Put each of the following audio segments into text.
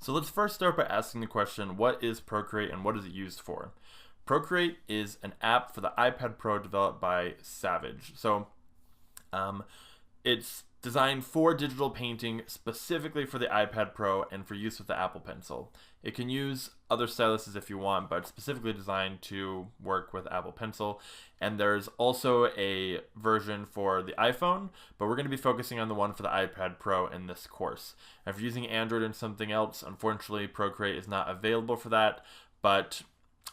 So let's first start by asking the question, what is Procreate and what is it used for? Procreate is an app for the iPad Pro developed by Savage. It's designed for digital painting specifically for the iPad Pro and for use with the Apple Pencil. It can use other styluses if you want, but it's specifically designed to work with Apple Pencil. And there's also a version for the iPhone, but we're going to be focusing on the one for the iPad Pro in this course. If you're using Android and something else, unfortunately Procreate is not available for that, but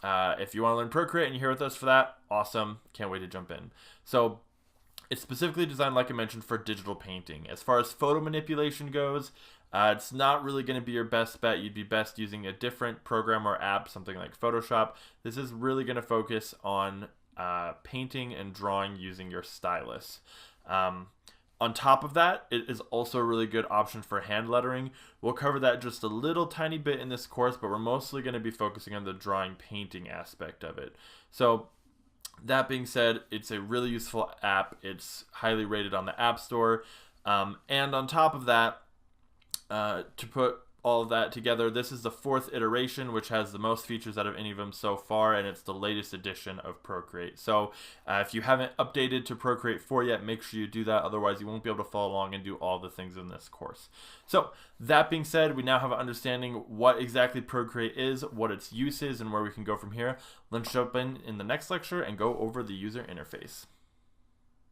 if you want to learn Procreate and you're here with us for that, awesome. Can't wait to jump in. So it's specifically designed, like I mentioned, for digital painting. As far as photo manipulation goes, it's not really going to be your best bet. You'd be best using a different program or app, something like Photoshop. This is really going to focus on painting and drawing using your stylus. On top of that, it is also a really good option for hand lettering. We'll cover that just a little tiny bit in this course, but we're mostly going to be focusing on the drawing painting aspect of it. So that being said, it's a really useful app. It's highly rated on the App Store. And on top of that, to put all of that together, this is the 4th iteration, which has the most features out of any of them so far, and it's the latest edition of Procreate. So if you haven't updated to Procreate 4 yet, make sure you do that. Otherwise, you won't be able to follow along and do all the things in this course. So that being said, we now have an understanding what exactly Procreate is, what its use is, and where we can go from here. Let's jump in the next lecture and go over the user interface.